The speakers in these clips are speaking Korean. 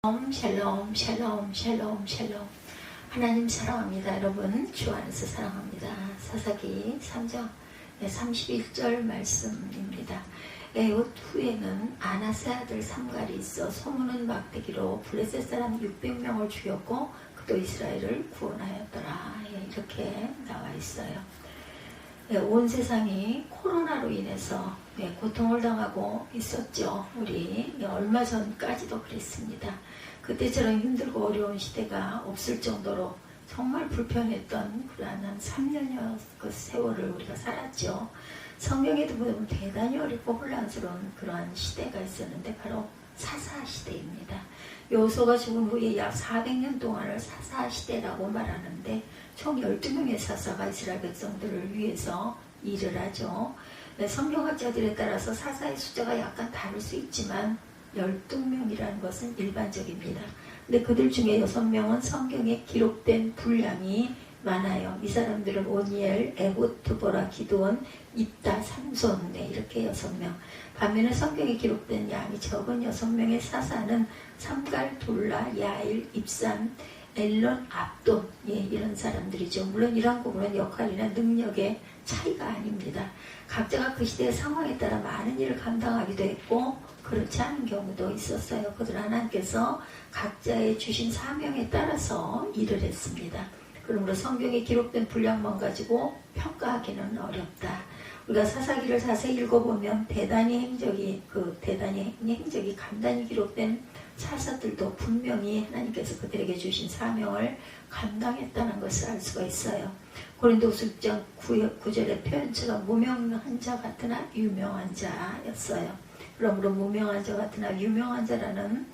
샬롬 샬롬 샬롬 샬롬. 하나님 사랑합니다. 여러분 주 안에서 사랑합니다. 사사기 3장 31절 말씀입니다. 에훗 후에는 아나세 아들 삼갈이 있어 소문은 막대기로 블레셋 사람 600명을 죽였고 그도 이스라엘을 구원하였더라. 이렇게 나와 있어요. 온 세상이 코로나로 인해서 고통을 당하고 있었죠. 우리 얼마 전까지도 그랬습니다. 그때처럼 힘들고 어려운 시대가 없을 정도로 정말 불편했던 그러한 3년여 그 세월을 우리가 살았죠. 성경에도 보면 대단히 어렵고 혼란스러운 그러한 시대가 있었는데 바로 사사시대입니다. 여호수아가 죽은 후에 약 400년 동안을 사사시대라고 말하는데 총 12명의 사사가 이스라엘 백성들을 위해서 일을 하죠. 성경학자들에 따라서 사사의 숫자가 약간 다를 수 있지만 12명이라는 것은 일반적입니다. 근데 그들 중에 6명은 성경에 기록된 분량이 많아요. 이 사람들은 오니엘, 에훗, 드보라, 기드온, 입다, 삼손 이렇게 6명. 반면에 성경에 기록된 양이 적은 6명의 사사는 삼갈, 돌라, 야일, 입산, 엘론, 압돈 이런 사람들이죠. 물론 이런 부분은 역할이나 능력의 차이가 아닙니다. 각자가 그 시대의 상황에 따라 많은 일을 감당하기도 했고 그렇지 않은 경우도 있었어요. 그들 하나님께서 각자의 주신 사명에 따라서 일을 했습니다. 그러므로 성경에 기록된 분량만 가지고 평가하기는 어렵다. 우리가 사사기를 자세히 읽어보면 대단히 행적이 간단히 기록된 사사들도 분명히 하나님께서 그들에게 주신 사명을 감당했다는 것을 알 수가 있어요. 고린도후서 6장 9절의 표현처럼 무명한 자 같으나 유명한 자였어요. 그러므로 무명한 자 같으나 유명한 자라는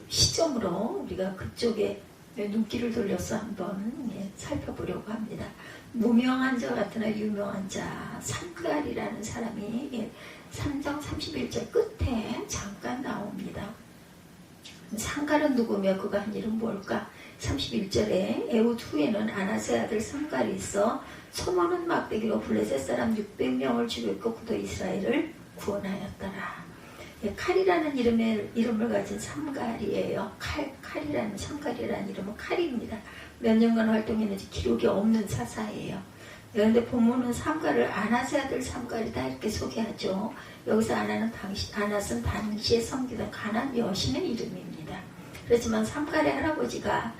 시점으로 우리가 그쪽에 눈길을 돌려서 한번 살펴보려고 합니다. 무명한 자 같으나 유명한 자, 삼갈이라는 사람이 3장 31절 끝에 잠깐 나옵니다. 삼갈은 누구며 그가 한 일은 뭘까? 31절에 에훗 후에는 아나세 아들 삼갈이 있어 소문은 막대기로 블레셋 사람 600명을 죽였고 그도 이스라엘을 구원하였더라. 칼이라는 이름을 가진 삼갈이에요. 삼갈이라는 이름은 칼입니다. 몇 년간 활동했는지 기록이 없는 사사예요. 그런데 본문은 삼갈을 아나세 아들 삼갈이다 이렇게 소개하죠. 여기서 아낫은 당시에 섬기던 가나안 여신의 이름입니다. 그렇지만 삼갈의 할아버지가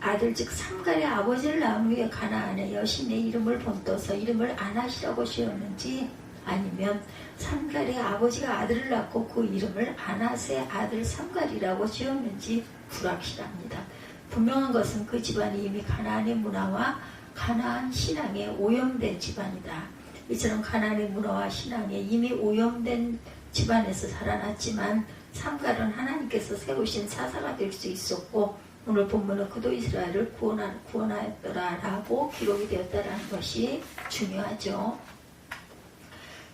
아들 즉 삼갈의 아버지를 낳은 후에 가나안의 여신의 이름을 본떠서 이름을 아낫이라고 지었는지 아니면 삼갈의 아버지가 아들을 낳고 그 이름을 아낫의 아들 삼갈이라고 지었는지 불확실합니다. 분명한 것은 그 집안이 이미 가나안의 문화와 가나안 신앙에 오염된 집안이다. 이처럼 가나안의 문화와 신앙에 이미 오염된 집안에서 살아났지만 삼갈은 하나님께서 세우신 사사가 될 수 있었고 오늘 본문은 그도 이스라엘을 구원하였더라라고 기록이 되었다라는 것이 중요하죠.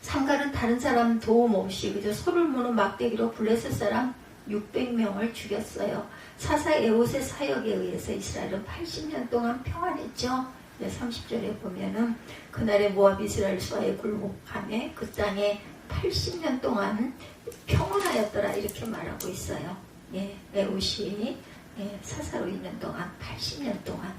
삼갈은 다른 사람 도움 없이 그저 소를 무는 막대기로 블레셋 사람 600명을 죽였어요. 사사 에훗의 사역에 의해서 이스라엘은 80년 동안 평안했죠. 30절에 보면은 그날의 모압 이스라엘 수하에 굴복함에 그 땅에 80년 동안 평온하였더라 이렇게 말하고 있어요. 에훗이 사사로 있는 동안 80년 동안.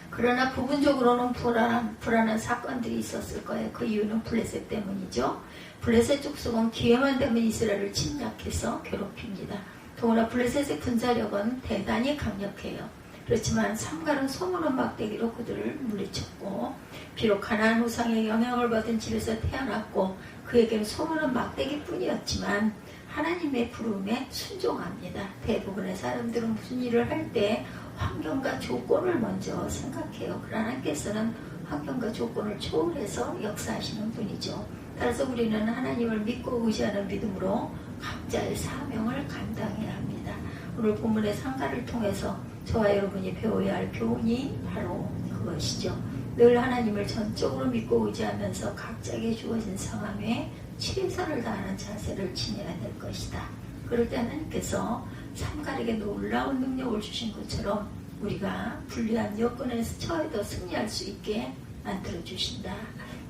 그러나 부분적으로는 불안한 사건들이 있었을 거예요. 그 이유는 블레셋 때문이죠. 블레셋 족속은 기회만 되면 이스라엘을 침략해서 괴롭힙니다. 더구나 블레셋의 군사력은 대단히 강력해요. 그렇지만 삼갈은 소문은 막대기로 그들을 물리쳤고 비록 가나안 우상의 영향을 받은 집에서 태어났고 그에게는 소문은 막대기뿐이었지만 하나님의 부름에 순종합니다. 대부분의 사람들은 무슨 일을 할 때 환경과 조건을 먼저 생각해요. 그러나 하나님께서는 환경과 조건을 초월해서 역사하시는 분이죠. 따라서 우리는 하나님을 믿고 의지하는 믿음으로 각자의 사명을 감당해야 합니다. 오늘 본문의 삼갈을 통해서 저와 여러분이 배워야 할 교훈이 바로 그것이죠. 늘 하나님을 전적으로 믿고 의지하면서 각자에게 주어진 상황에 최선을 다하는 자세를 지녀야 될 것이다. 그럴 때 하나님께서 삼갈에게 놀라운 능력을 주신 것처럼 우리가 불리한 여건에서 처해도 승리할 수 있게 만들어주신다.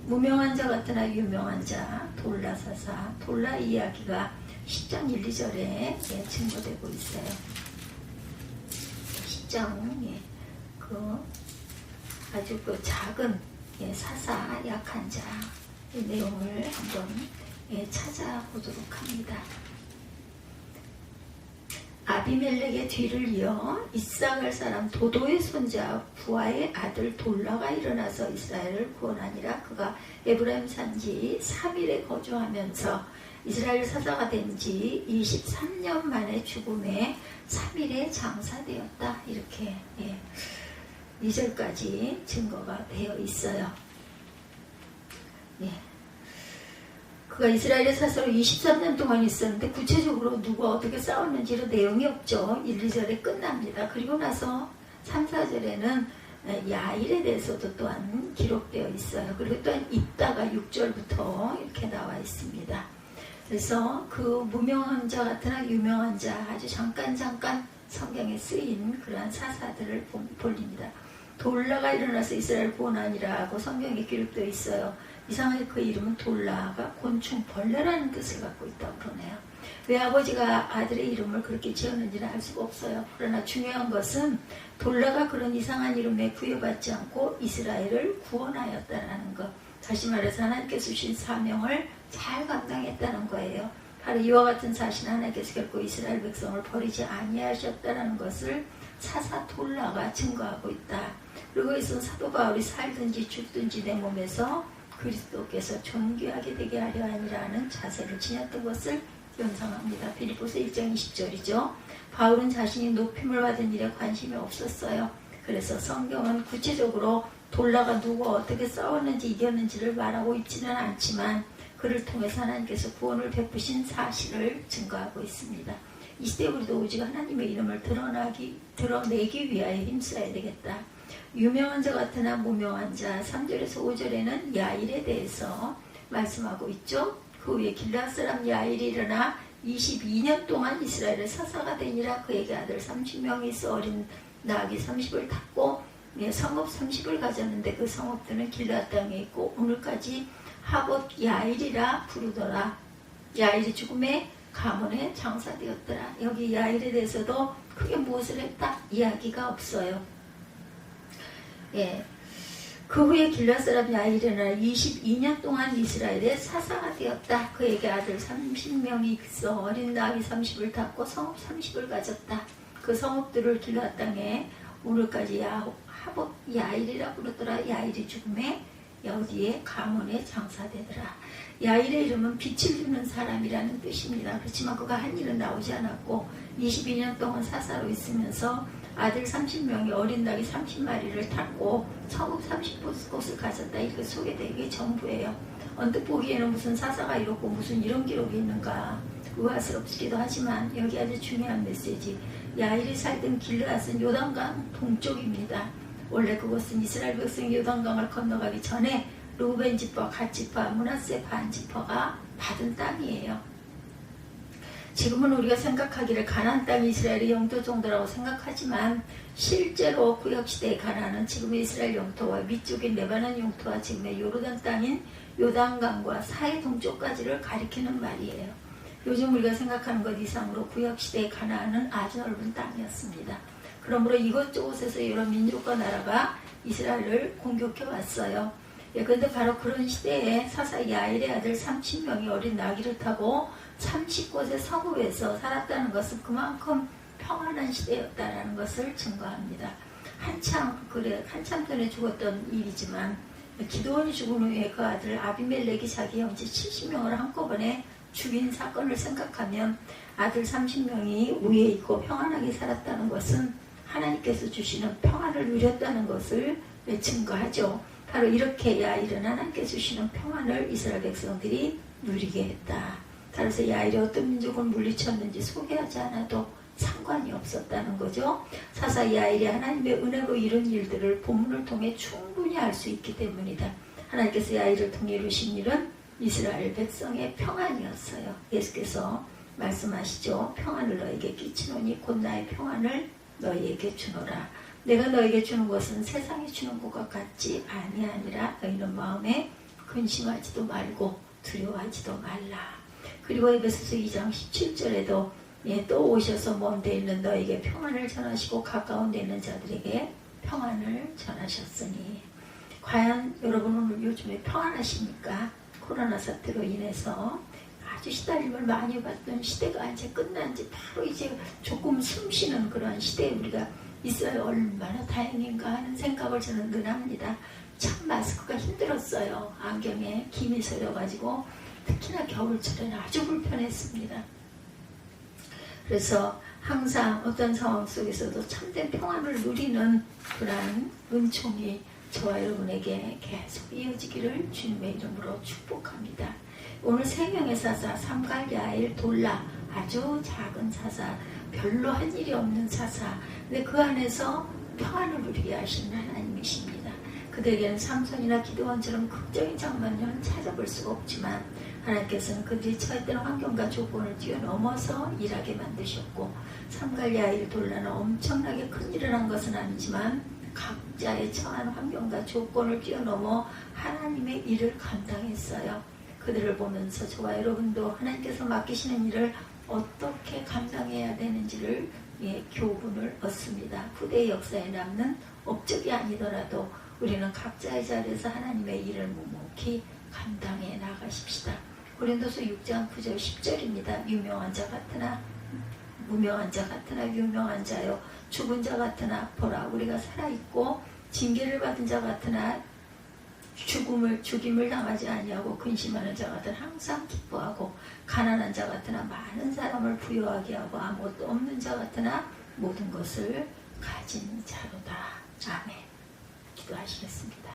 무명한 자 같으나 유명한 자, 돌라 사사, 돌라 이야기가 10장 1, 2절에 증거되고 있어요. 10장 아주 작은 사사 약한 자 이 내용을 한번 찾아보도록 합니다. 아비멜렉의 뒤를 이어 이스라엘 사람 도도의 손자 부하의 아들 돌라가 일어나서 이스라엘을 구원하니라. 그가 에브라임 산지 3일에 거주하면서 이스라엘 사사가 된 지 23년 만에 죽음에 3일에 장사되었다. 이렇게 2절까지 증거가 되어 있어요. 그가 이스라엘의 사사로 23년 동안 있었는데 구체적으로 누가 어떻게 싸웠는지는 내용이 없죠. 1, 2절에 끝납니다. 그리고 나서 3, 4절에는 야일에 대해서도 또한 기록되어 있어요. 그리고 또한 있다가 6절부터 이렇게 나와 있습니다. 그래서 그 무명한 자 같으나 유명한 자 아주 잠깐 성경에 쓰인 그러한 사사들을 볼립니다. 돌라가 일어나서 이스라엘 구원하니라 하고 성경에 기록되어 있어요. 이상하게 그 이름은 돌라가 곤충 벌레라는 뜻을 갖고 있다고 그러네요. 왜 아버지가 아들의 이름을 그렇게 지었는지는 알 수가 없어요. 그러나 중요한 것은 돌라가 그런 이상한 이름에 부여받지 않고 이스라엘을 구원하였다는 것. 다시 말해서 하나님께서 주신 사명을 잘 감당했다는 거예요. 바로 이와 같은 사실 하나님께서 결코 이스라엘 백성을 버리지 아니하셨다는 것을 사사 돌라가 증거하고 있다. 그리고 이것은 사도 바울이 살든지 죽든지 내 몸에서 그리스도께서 존귀하게 되게 하려 하니라는 자세를 지녔던 것을 연상합니다. 빌립보서 1장 20절이죠. 바울은 자신이 높임을 받은 일에 관심이 없었어요. 그래서 성경은 구체적으로 돌라가 누가 어떻게 싸웠는지 이겼는지를 말하고 있지는 않지만 그를 통해서 하나님께서 구원을 베푸신 사실을 증거하고 있습니다. 이 시대 우리도 오직 하나님의 이름을 드러내기 위하여 힘써야 되겠다. 유명한 자 같으나 무명한 자 3절에서 5절에는 야일에 대해서 말씀하고 있죠. 그 후에 길앗 사람 야일이 일어나 22년 동안 이스라엘의 사사가 되니라. 그에게 아들 30명이 있어 어린 나귀 30을 탔고 성읍 30을 가졌는데 그 성읍들은 길앗 땅에 있고 오늘까지 하봇 야일이라 부르더라. 야일이 죽음에 가문에 장사되었더라. 여기 야일에 대해서도 크게 무엇을 했다 이야기가 없어요. 그 후에 길앗 사람 야일이나 22년 동안 이스라엘의 사사가 되었다. 그에게 아들 30명이 있어 어린 나귀 30을 탔고 성읍 30을 가졌다. 그 성읍들을 길앗 땅에 오늘까지 하봇 야일이라 부르더라. 야일이 죽음에 여기에 가문에 장사되더라. 야일의 이름은 빛을 주는 사람이라는 뜻입니다. 그렇지만 그가 한 일은 나오지 않았고 22년 동안 사사로 있으면서 아들 30명이 어린 나귀 30마리를 탔고 성읍 30곳을 가졌다. 이렇게 소개되는 게 전부예요. 언뜻 보기에는 무슨 사사가 이렇고 무슨 이런 기록이 있는가 의아스럽기도 하지만 여기 아주 중요한 메시지. 야일이 살던 길앗은 요단강 동쪽입니다. 원래 그곳은 이스라엘 백성이 요단강을 건너가기 전에 루벤 지파, 갓 지파, 므낫세 반 지파가 받은 땅이에요. 지금은 우리가 생각하기를 가나안 땅이 이스라엘의 영토 정도라고 생각하지만 실제로 구약시대의 가나안은 지금의 이스라엘 영토와 위쪽인 레바논 영토와 지금의 요르단 땅인 요단강과 사해 동쪽까지를 가리키는 말이에요. 요즘 우리가 생각하는 것 이상으로 구약시대의 가나안은 아주 넓은 땅이었습니다. 그러므로 이곳저곳에서 여러 민족과 나라가 이스라엘을 공격해 왔어요. 그런데 바로 그런 시대에 사사 야일의 아들 30명이 어린 나귀를 타고 30곳의 성읍에서 살았다는 것은 그만큼 평안한 시대였다는 것을 증거합니다. 한참 전에 죽었던 일이지만 기드온이 죽은 후에 그 아들 아비멜렉이 자기 형제 70명을 한꺼번에 죽인 사건을 생각하면 아들 30명이 위에 있고 평안하게 살았다는 것은 하나님께서 주시는 평안을 누렸다는 것을 증거하죠. 바로 이렇게 야일은 하나님께서 주시는 평안을 이스라엘 백성들이 누리게 했다. 따라서 야일이 어떤 민족을 물리쳤는지 소개하지 않아도 상관이 없었다는 거죠. 사사 야일이 하나님의 은혜로 이룬 일들을 본문을 통해 충분히 알 수 있기 때문이다. 하나님께서 야일을 통해 이루신 일은 이스라엘 백성의 평안이었어요. 예수께서 말씀하시죠. 평안을 너에게 끼치노니 곧 나의 평안을 너희에게 주노라. 내가 너에게 주는 것은 세상이 주는 것과 같지 아니하니라. 너희는 마음에 근심하지도 말고 두려워하지도 말라. 그리고 에베소서 2장 17절에도 또 오셔서 먼 데 있는 너에게 평안을 전하시고 가까운 데 있는 자들에게 평안을 전하셨으니 과연 여러분은 오늘 요즘에 평안하십니까? 코로나 사태로 인해서 아주 시달림을 많이 받던 시대가 이제 끝난 지 바로 이제 조금 숨 쉬는 그런 시대에 우리가 있어요. 얼마나 다행인가 하는 생각을 저는 늘 합니다. 참 마스크가 힘들었어요. 안경에 김이 서려가지고 특히나 겨울철에는 아주 불편했습니다. 그래서 항상 어떤 상황 속에서도 참된 평안을 누리는 그러한 은총이 저와 여러분에게 계속 이어지기를 주님의 이름으로 축복합니다. 오늘 3명의 사사, 삼갈야일, 돌라, 아주 작은 사사, 별로 한 일이 없는 사사, 근데 그 안에서 평안을 누리게 하시는 하나님이십니다. 그들에게는 삼손이나 기드온처럼 극적인 장면은 찾아볼 수가 없지만 하나님께서는 그들이 처했던 환경과 조건을 뛰어넘어서 일하게 만드셨고 삼갈야일, 돌라는 엄청나게 큰 일을 한 것은 아니지만 각자의 처한 환경과 조건을 뛰어넘어 하나님의 일을 감당했어요. 그들을 보면서 저와 여러분도 하나님께서 맡기시는 일을 어떻게 감당해야 되는지를 교훈을 얻습니다. 후대의 역사에 남는 업적이 아니더라도 우리는 각자의 자리에서 하나님의 일을 묵묵히 감당해 나가십시다. 고린도서 6장 9절 10절입니다. 유명한 자 같으나 무명한 자 같으나 유명한 자요 죽은 자 같으나 보라 우리가 살아있고 징계를 받은 자 같으나 죽임을 당하지 아니하고 근심하는 자 같으나 항상 기뻐하고 가난한 자 같으나 많은 사람을 부유하게 하고 아무것도 없는 자 같으나 모든 것을 가진 자로다. 아멘. 기도하시겠습니다.